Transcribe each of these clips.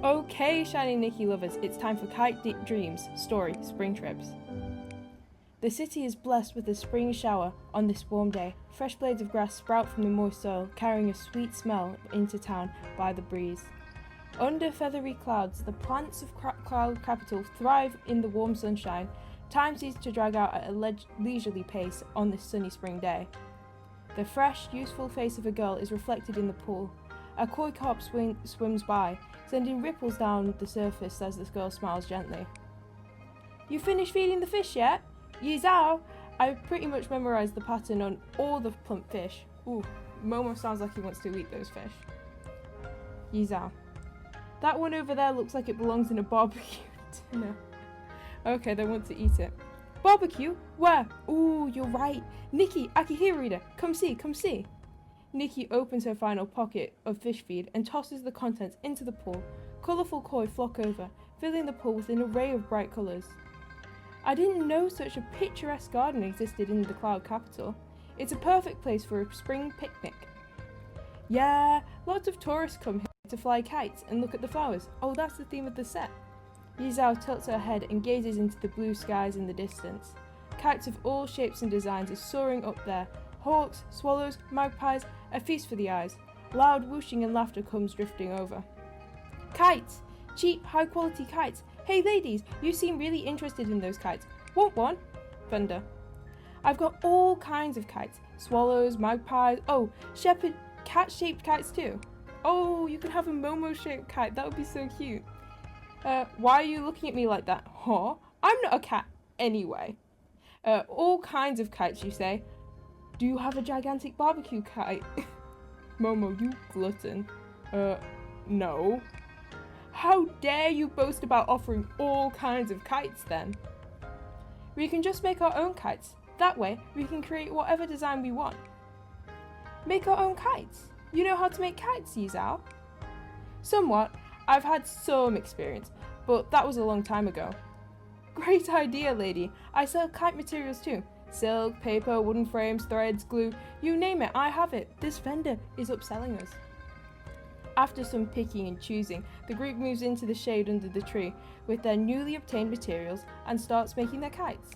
Okay, shiny Nikki lovers, it's time for Kite Dreams Story Spring Trips. The city is blessed with a spring shower on this warm day. Fresh blades of grass sprout from the moist soil, carrying a sweet smell into town by the breeze. Under feathery clouds, the plants of Cloud Capital thrive in the warm sunshine. Time seems to drag out at a leisurely pace on this sunny spring day. The fresh, youthful face of a girl is reflected in the pool. A koi carp swims by, sending ripples down the surface as this girl smiles gently. You finished feeding the fish yet? Yi Zhao! I've pretty much memorized the pattern on all the plump fish. Ooh, Momo sounds like he wants to eat those fish. Yi Zhao. That one over there looks like it belongs in a barbecue dinner. Okay, they want to eat it. Barbecue? Where? Ooh, you're right. Nikki, Akihiro, come see, come see. Nikki opens her final pocket of fish feed and tosses the contents into the pool. Colourful koi flock over, filling the pool with an array of bright colours. I didn't know such a picturesque garden existed in the Cloud Capital. It's a perfect place for a spring picnic. Yeah, lots of tourists come here to fly kites and look at the flowers. Oh, that's the theme of the set. Yi Zhao tilts her head and gazes into the blue skies in the distance. Kites of all shapes and designs are soaring up there. Hawks, swallows, magpies, a feast for the eyes. Loud whooshing and laughter comes drifting over. Kites! Cheap, high-quality kites. Hey ladies, you seem really interested in those kites. Want one? Thunder. I've got all kinds of kites. Swallows, magpies, oh, shepherd, cat-shaped kites too. Oh, you could have a Momo-shaped kite. That would be so cute. Why are you looking at me like that? Huh? I'm not a cat anyway. All kinds of kites, you say? Do you have a gigantic barbecue kite? Momo, you glutton. No. How dare you boast about offering all kinds of kites then? We can just make our own kites. That way, we can create whatever design we want. Make our own kites? You know how to make kites, Yi Zhao? Somewhat. I've had some experience, but that was a long time ago. Great idea, lady. I sell kite materials too. Silk, paper, wooden frames, threads, glue, you name it, I have it. This vendor is upselling us. After some picking and choosing, the group moves into the shade under the tree with their newly obtained materials and starts making their kites.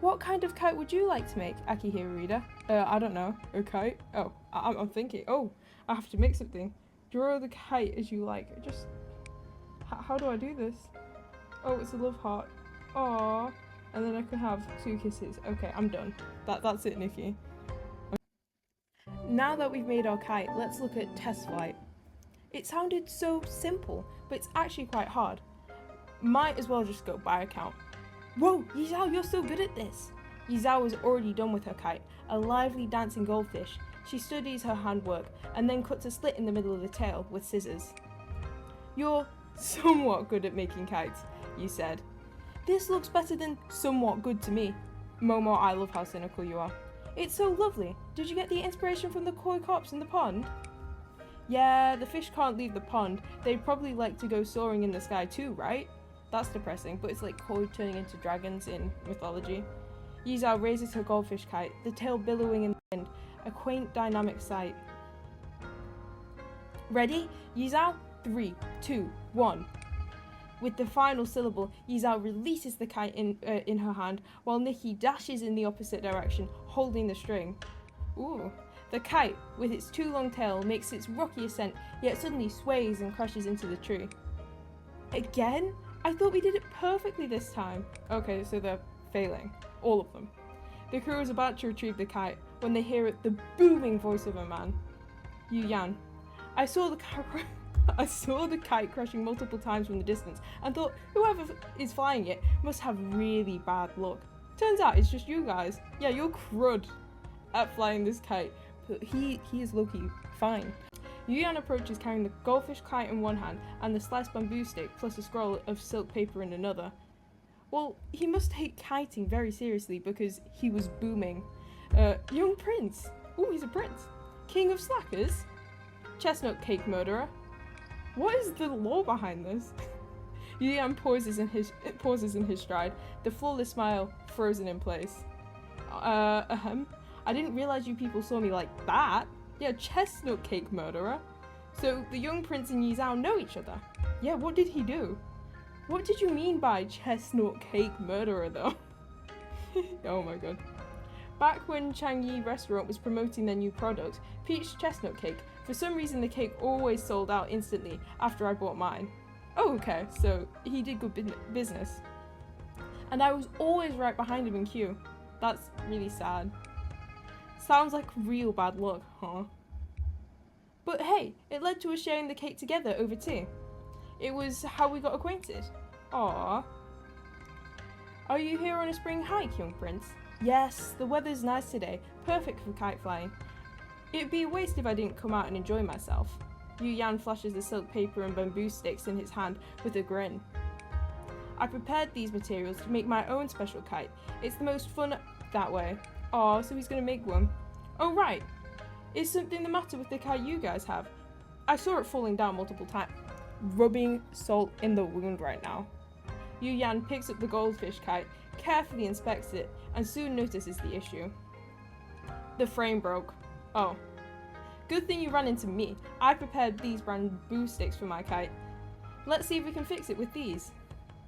What kind of kite would you like to make, Akihiro? I don't know. A kite? Oh, I'm thinking. Oh, I have to make something. Draw the kite as you like. Just... How do I do this? Oh, it's a love heart. Aww. And then I can have 2 kisses. Okay, I'm done. That's it, Nikki. Now that we've made our kite, let's look at test flight. It sounded so simple, but it's actually quite hard. Might as well just go by account. Whoa, Yi Zhao, you're so good at this! Yi Zhao was already done with her kite, a lively dancing goldfish. She studies her handwork and then cuts a slit in the middle of the tail with scissors. You're somewhat good at making kites, you said. This looks better than somewhat good to me. Momo, I love how cynical you are. It's so lovely. Did you get the inspiration from the koi carps in the pond? Yeah, the fish can't leave the pond. They'd probably like to go soaring in the sky too, right? That's depressing, but it's like koi turning into dragons in mythology. Yi Zhao raises her goldfish kite, the tail billowing in the wind, a quaint dynamic sight. Ready? Yi Zhao? 3, 2, 1. With the final syllable, Yi Zhao releases the kite in her hand, while Nikki dashes in the opposite direction, holding the string. Ooh. The kite, with its too long tail, makes its rocky ascent, yet suddenly sways and crashes into the tree. Again? I thought we did it perfectly this time. Okay, so they're failing. All of them. The crew is about to retrieve the kite when they hear the booming voice of a man. Yu Yan. I saw the kite crashing multiple times from the distance and thought whoever is flying it must have really bad luck. Turns out it's just you guys. Yeah, you're crud at flying this kite, but he is low-key fine. Yu Yan approaches carrying the goldfish kite in one hand and the sliced bamboo stick plus a scroll of silk paper in another. Well, he must take kiting very seriously because he was booming. Young prince. Ooh, he's a prince. King of slackers? Chestnut cake murderer. What is the lore behind this? Yu Yan pauses in his stride, the flawless smile frozen in place. I didn't realize you people saw me like that. Yeah, chestnut cake murderer. So the young prince and Yi Zhao know each other. Yeah, what did he do? What did you mean by chestnut cake murderer, though? Oh my god. Back when Changi restaurant was promoting their new product, peach chestnut cake, for some reason the cake always sold out instantly after I bought mine. Oh, okay, so he did good business. And I was always right behind him in queue. That's really sad. Sounds like real bad luck, huh? But hey, it led to us sharing the cake together over tea. It was how we got acquainted. Aww. Are you here on a spring hike, young prince? Yes, the weather's nice today, perfect for kite flying. It'd be a waste if I didn't come out and enjoy myself. Yu Yan flashes the silk paper and bamboo sticks in his hand with a grin. I prepared these materials to make my own special kite. It's the most fun that way. Aw, so he's gonna make one. Oh right, is something the matter with the kite you guys have? I saw it falling down multiple times. Rubbing salt in the wound right now. Yu Yan picks up the goldfish kite, carefully inspects it, and soon notices the issue. The frame broke. Oh. Good thing you ran into me. I prepared these bamboo sticks for my kite. Let's see if we can fix it with these.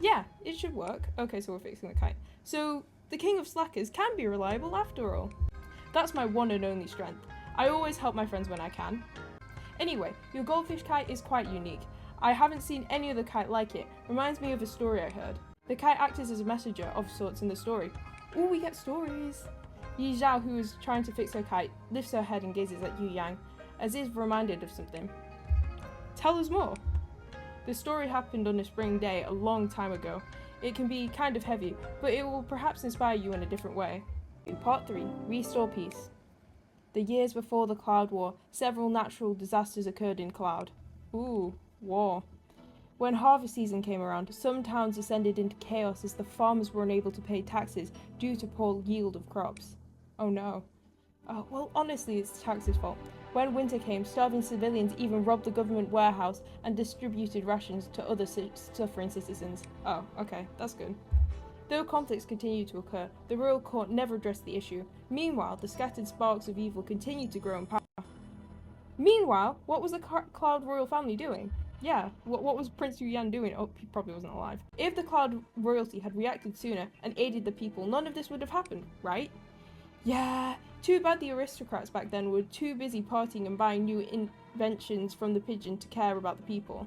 Yeah, it should work. Okay, so we're fixing the kite. So, the king of slackers can be reliable after all. That's my one and only strength. I always help my friends when I can. Anyway, your goldfish kite is quite unique. I haven't seen any other kite like it. Reminds me of a story I heard. The kite acted as a messenger of sorts in the story. Ooh, we get stories. Yi Zhao, who is trying to fix her kite, lifts her head and gazes at Yu Yang, as if reminded of something. Tell us more. The story happened on a spring day a long time ago. It can be kind of heavy, but it will perhaps inspire you in a different way. Part 3. Restore Peace. The years before the Cloud War, several natural disasters occurred in Cloud. Ooh, war. When harvest season came around, some towns descended into chaos as the farmers were unable to pay taxes due to poor yield of crops. Oh no. Well, honestly, it's the taxes' fault. When winter came, starving civilians even robbed the government warehouse and distributed rations to other suffering citizens. Oh, okay, that's good. Though conflicts continued to occur, the royal court never addressed the issue. Meanwhile, the scattered sparks of evil continued to grow in power. Meanwhile, what was the Cloud royal family doing? Yeah, what was Prince Yu Yan doing? Oh, he probably wasn't alive. If the Cloud royalty had reacted sooner and aided the people, none of this would have happened, right? Yeah, too bad the aristocrats back then were too busy partying and buying new inventions from the pigeon to care about the people.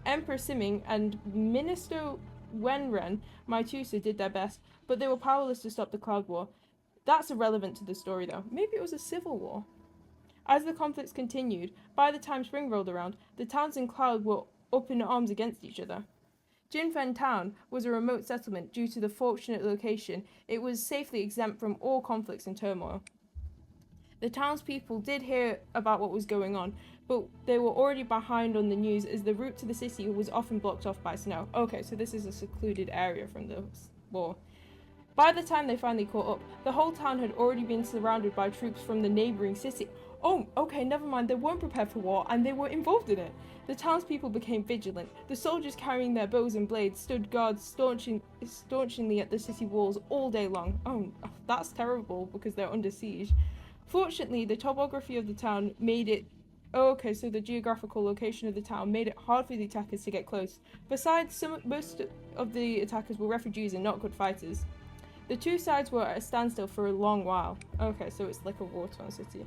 Emperor Siming and Minister Wenren, my tutor, did their best, but they were powerless to stop the Cloud War. That's irrelevant to the story though. Maybe it was a civil war. As the conflicts continued, by the time spring rolled around, the towns in Cloud were up in arms against each other. Jinfen Town was a remote settlement due to the fortunate location. It was safely exempt from all conflicts and turmoil. The townspeople did hear about what was going on, but they were already behind on the news as the route to the city was often blocked off by snow. Okay, so this is a secluded area from the war. By the time they finally caught up, the whole town had already been surrounded by troops from the neighbouring city. Oh, okay, never mind, they weren't prepared for war and they were involved in it. The townspeople became vigilant. The soldiers carrying their bows and blades stood guard staunchly at the city walls all day long. Oh, that's terrible because they're under siege. Fortunately, the topography of the town made it... Okay, so the geographical location of the town made it hard for the attackers to get close. Besides, most of the attackers were refugees and not good fighters. The two sides were at a standstill for a long while. Okay, so it's like a war-torn city.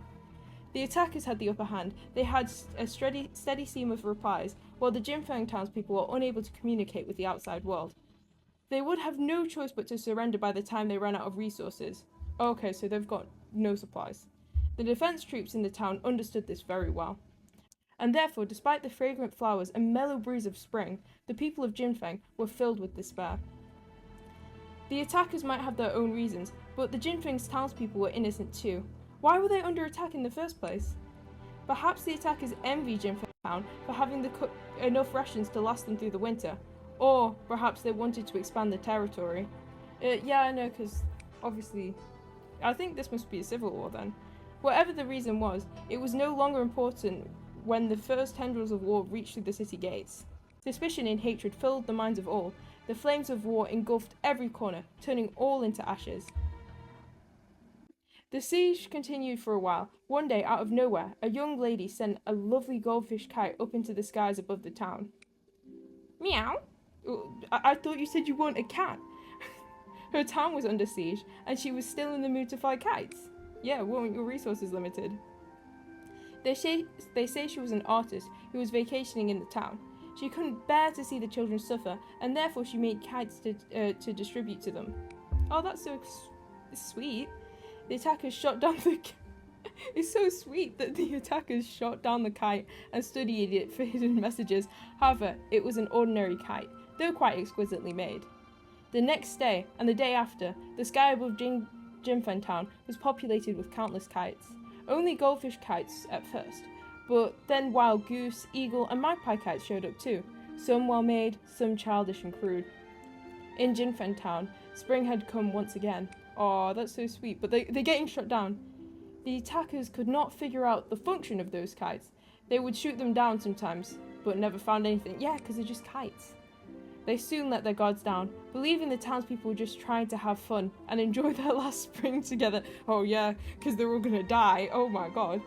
The attackers had the upper hand. They had a steady stream of replies, while the Jinfeng townspeople were unable to communicate with the outside world. They would have no choice but to surrender by the time they ran out of resources. Okay, so they've got no supplies. The defense troops in the town understood this very well. And therefore, despite the fragrant flowers and mellow breeze of spring, the people of Jinfeng were filled with despair. The attackers might have their own reasons, but the Jinfeng's townspeople were innocent too. Why were they under attack in the first place? Perhaps the attackers envy Jinfeng Town for having enough rations to last them through the winter. Or perhaps they wanted to expand the territory. Yeah, I know, because obviously... I think this must be a civil war then. Whatever the reason was, it was no longer important when the first tendrils of war reached through the city gates. Suspicion and hatred filled the minds of all. The flames of war engulfed every corner, turning all into ashes. The siege continued for a while. One day, out of nowhere, a young lady sent a lovely goldfish kite up into the skies above the town. Meow? I thought you said you weren't a cat. Her town was under siege, and she was still in the mood to fly kites. Yeah, weren't your resources limited? They say she was an artist who was vacationing in the town. She couldn't bear to see the children suffer, and therefore she made kites to distribute to them. Oh, that's so sweet. The attackers shot down the... It's so sweet that the attackers shot down the kite and studied it for hidden messages. However, it was an ordinary kite, though quite exquisitely made. The next day, and the day after, the sky above Jinfen Town was populated with countless kites. Only goldfish kites at first, but then wild goose, eagle, and magpie kites showed up too. Some well made, some childish and crude. In Jinfen Town, spring had come once again. Aw, that's so sweet, but they're getting shot down. The attackers could not figure out the function of those kites. They would shoot them down sometimes, but never found anything. Yeah, because they're just kites. They soon let their guards down, believing the townspeople were just trying to have fun and enjoy their last spring together. Oh yeah, because they're all gonna die. Oh my god.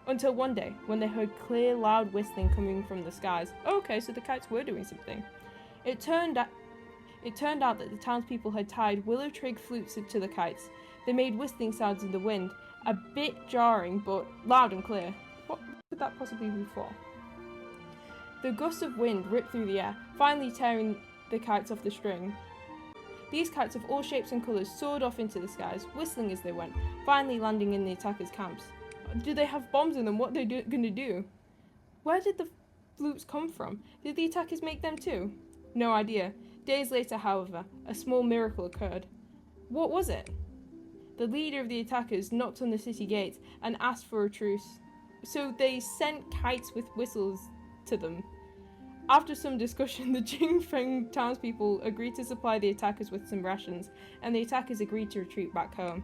Until one day, when they heard clear, loud whistling coming from the skies. Okay, so the kites were doing something. It turned out that the townspeople had tied willow twig flutes to the kites. They made whistling sounds in the wind, a bit jarring, but loud and clear. What could that possibly be for? The gusts of wind ripped through the air, finally tearing the kites off the string. These kites of all shapes and colours soared off into the skies, whistling as they went, finally landing in the attackers' camps. Do they have bombs in them? What are they gonna do? Where did the flutes come from? Did the attackers make them too? No idea. Days later, however, a small miracle occurred. What was it? The leader of the attackers knocked on the city gates and asked for a truce. So they sent kites with whistles to them. After some discussion, the Jinfeng townspeople agreed to supply the attackers with some rations, and the attackers agreed to retreat back home.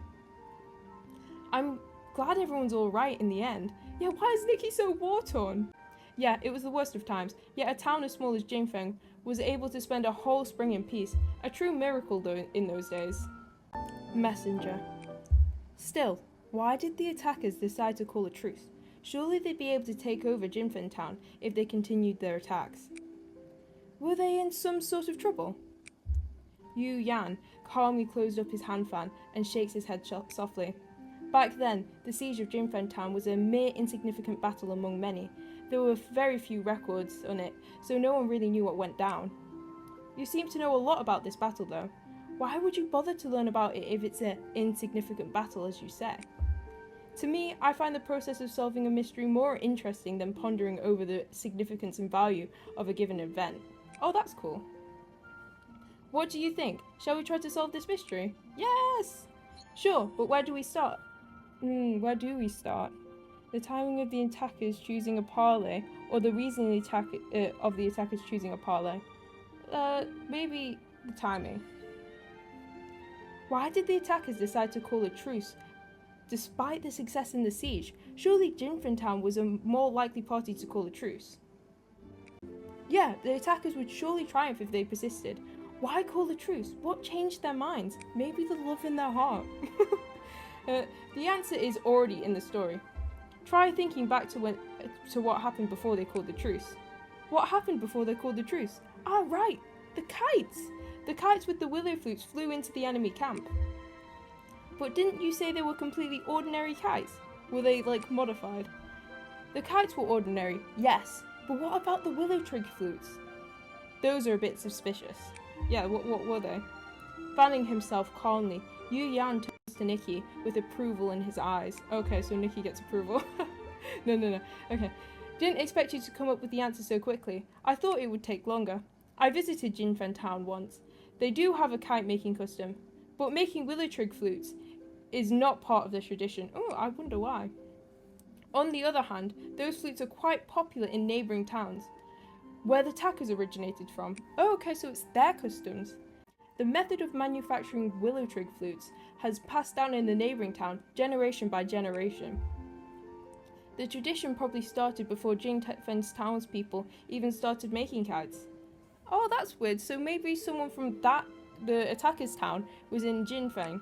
I'm glad everyone's alright in the end. Yeah, why is Nikki so war-torn? Yeah, it was the worst of times, yet a town as small as Jinfeng was able to spend a whole spring in peace. A true miracle though in those days. Messenger. Still, why did the attackers decide to call a truce? Surely they'd be able to take over Jinfen Town if they continued their attacks. Were they in some sort of trouble? Yu Yan calmly closed up his hand fan and shakes his head softly. Back then, the siege of Jinfen Town was a mere insignificant battle among many. There were very few records on it, so no one really knew what went down. You seem to know a lot about this battle though. Why would you bother to learn about it if it's an insignificant battle, as you say? To me, I find the process of solving a mystery more interesting than pondering over the significance and value of a given event. Oh, that's cool. What do you think? Shall we try to solve this mystery? Yes! Sure, but where do we start? Where do we start? The timing of the attackers choosing a parley, or the reason of the attackers choosing a parley? Maybe the timing. Why did the attackers decide to call a truce? Despite the success in the siege, surely Jinfen Town was a more likely party to call a truce. Yeah, the attackers would surely triumph if they persisted. Why call a truce? What changed their minds? Maybe the love in their heart. The answer is already in the story. Try thinking back to what happened before they called the truce. What happened before they called the truce? Ah, right! The kites! The kites with the willow flutes flew into the enemy camp. But didn't you say they were completely ordinary kites? Were they, modified? The kites were ordinary, yes, but what about the willow twig flutes? Those are a bit suspicious. Yeah, what were they? Fanning himself calmly, Yu Yan turns to Nikki with approval in his eyes. Okay, so Nikki gets approval. No. Okay. Didn't expect you to come up with the answer so quickly. I thought it would take longer. I visited Jinfen Town once. They do have a kite-making custom, but making willow twig flutes is not part of the tradition. Oh, I wonder why. On the other hand, those flutes are quite popular in neighbouring towns, where the attackers originated from. Oh, okay, so it's their customs. The method of manufacturing willow twig flutes has passed down in the neighbouring town generation by generation. The tradition probably started before Jinfen's townspeople even started making kites. Oh, that's weird. So maybe someone from the attackers' town was in Jinfeng.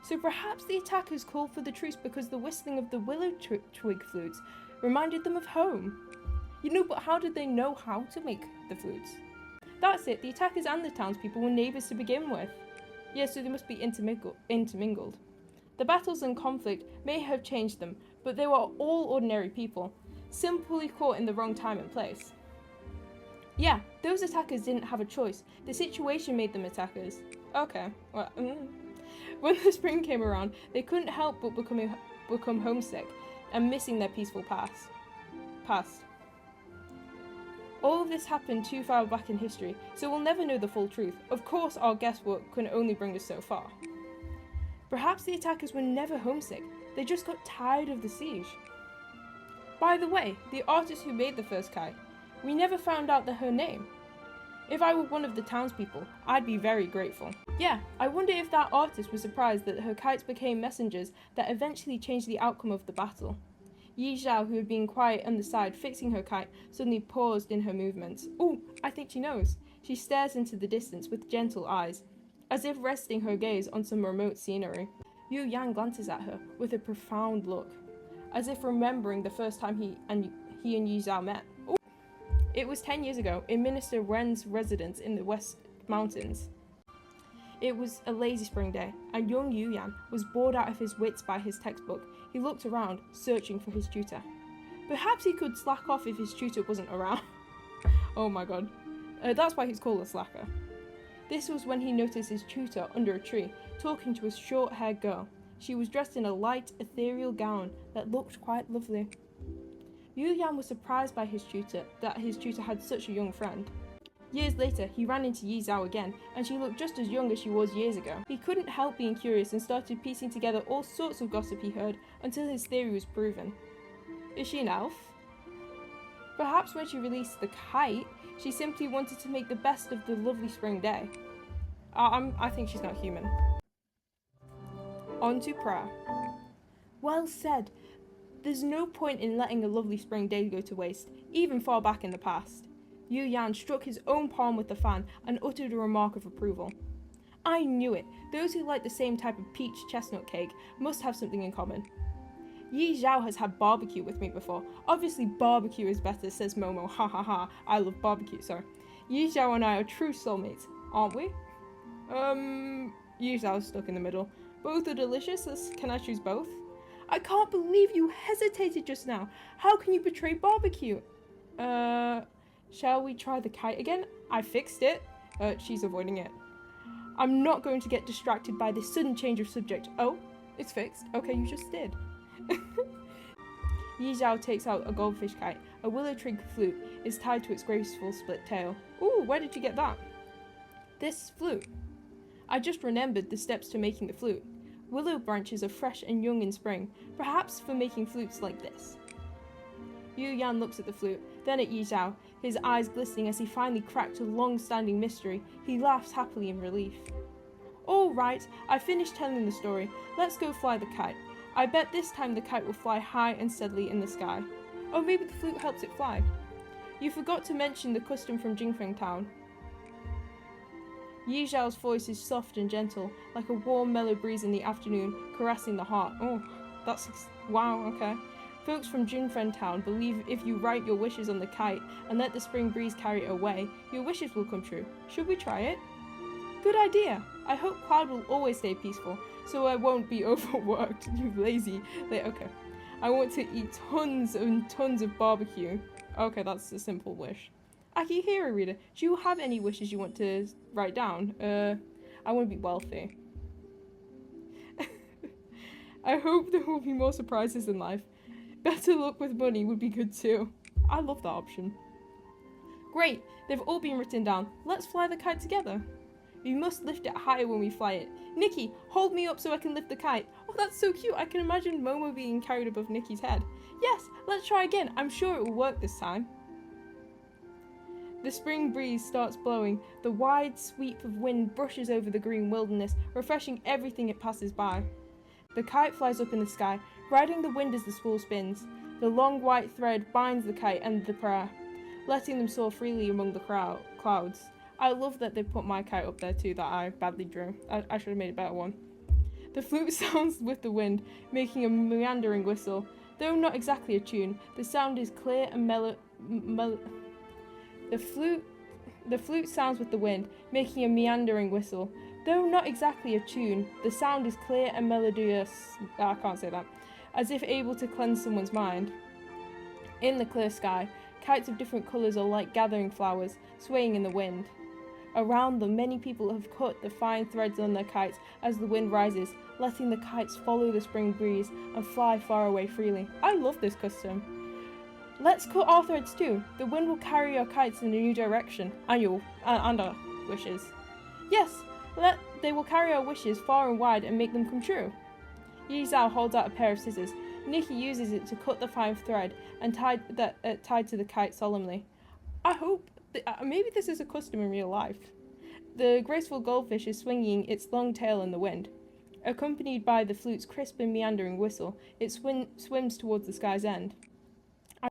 So perhaps the attackers called for the truce because the whistling of the willow twig flutes reminded them of home. But how did they know how to make the flutes? That's it, the attackers and the townspeople were neighbours to begin with. Yeah, so they must be intermingled. The battles and conflict may have changed them, but they were all ordinary people, simply caught in the wrong time and place. Yeah, those attackers didn't have a choice. The situation made them attackers. Okay, well, When the spring came around, they couldn't help but become homesick and missing their peaceful past. All of this happened too far back in history, so we'll never know the full truth. Of course, our guesswork can only bring us so far. Perhaps the attackers were never homesick, they just got tired of the siege. By the way, the artist who made the first kite, we never found out her name. If I were one of the townspeople, I'd be very grateful. Yeah, I wonder if that artist was surprised that her kites became messengers that eventually changed the outcome of the battle. Yi Zhao, who had been quiet on the side fixing her kite, suddenly paused in her movements. Ooh, I think she knows. She stares into the distance with gentle eyes, as if resting her gaze on some remote scenery. Yu Yang glances at her with a profound look, as if remembering the first time he and Yi Zhao met. Ooh. It was 10 years ago in Minister Wen's residence in the West Mountains. It was a lazy spring day, and young Yu Yan was bored out of his wits by his textbook. He looked around, searching for his tutor. Perhaps he could slack off if his tutor wasn't around. Oh my god. That's why he's called a slacker. This was when he noticed his tutor under a tree, talking to a short-haired girl. She was dressed in a light, ethereal gown that looked quite lovely. Yu Yan was surprised by that his tutor had such a young friend. Years later, he ran into Yi Zhao again, and she looked just as young as she was years ago. He couldn't help being curious and started piecing together all sorts of gossip he heard until his theory was proven. Is she an elf? Perhaps when she released the kite, she simply wanted to make the best of the lovely spring day. I think she's not human. On to prayer. Well said. There's no point in letting a lovely spring day go to waste, even far back in the past. Yu Yan struck his own palm with the fan and uttered a remark of approval. I knew it. Those who like the same type of peach chestnut cake must have something in common. Yi Zhao has had barbecue with me before. Obviously barbecue is better, says Momo. Ha ha ha. I love barbecue, sorry. Yi Zhao and I are true soulmates, aren't we? Yi Zhao's stuck in the middle. Both are delicious. Can I choose both? I can't believe you hesitated just now. How can you betray barbecue? Shall we try the kite again? I fixed it. She's avoiding it. I'm not going to get distracted by this sudden change of subject. Oh, it's fixed. Okay, you just did. Yi Zhao takes out a goldfish kite. A willow twig flute is tied to its graceful split tail. Ooh, where did you get that? This flute. I just remembered the steps to making the flute. Willow branches are fresh and young in spring, perhaps for making flutes like this. Yu Yan looks at the flute, then at Yi Zhao, his eyes glistening as he finally cracked a long-standing mystery. He laughs happily in relief. All right, I finished telling the story. Let's go fly the kite. I bet this time the kite will fly high and steadily in the sky. Or maybe the flute helps it fly. You forgot to mention the custom from Jingfeng Town. Yi Zhao's voice is soft and gentle, like a warm mellow breeze in the afternoon, caressing the heart. Oh, wow, okay. Folks from Jingfeng Town believe if you write your wishes on the kite and let the spring breeze carry it away, your wishes will come true. Should we try it? Good idea. I hope Cloud will always stay peaceful, so I won't be overworked. You lazy. Okay. I want to eat tons and tons of barbecue. Okay, that's a simple wish. Akihiro reader, do you have any wishes you want to write down? I want to be wealthy. I hope there will be more surprises in life. Better luck with money would be good too. I love that option. Great, they've all been written down. Let's fly the kite together. We must lift it higher when we fly it. Nikki, hold me up so I can lift the kite. Oh, that's so cute. I can imagine Momo being carried above Nikki's head. Yes, let's try again. I'm sure it will work this time. The spring breeze starts blowing. The wide sweep of wind brushes over the green wilderness, refreshing everything it passes by. The kite flies up in the sky, riding the wind as the spool spins. The long white thread binds the kite and the prayer, letting them soar freely among the clouds. I love that they put my kite up there too, that I badly drew. I should have made a better one. The flute sounds with the wind, making a meandering whistle. Though not exactly a tune, the sound is clear and mellow. The flute The flute sounds with the wind, making a meandering whistle. Though not exactly a tune, the sound is clear and melodious. I can't say that. As if able to cleanse someone's mind. In the clear sky, kites of different colours are like gathering flowers, swaying in the wind. Around them, many people have cut the fine threads on their kites as the wind rises, letting the kites follow the spring breeze and fly far away freely. I love this custom. Let's cut our threads too. The wind will carry our kites in a new direction, and our wishes. Yes, they will carry our wishes far and wide and make them come true. Yi Zhao holds out a pair of scissors. Nikki uses it to cut the fine thread and tied to the kite solemnly. I hope maybe this is a custom in real life. The graceful goldfish is swinging its long tail in the wind. Accompanied by the flute's crisp and meandering whistle, it swims towards the sky's end.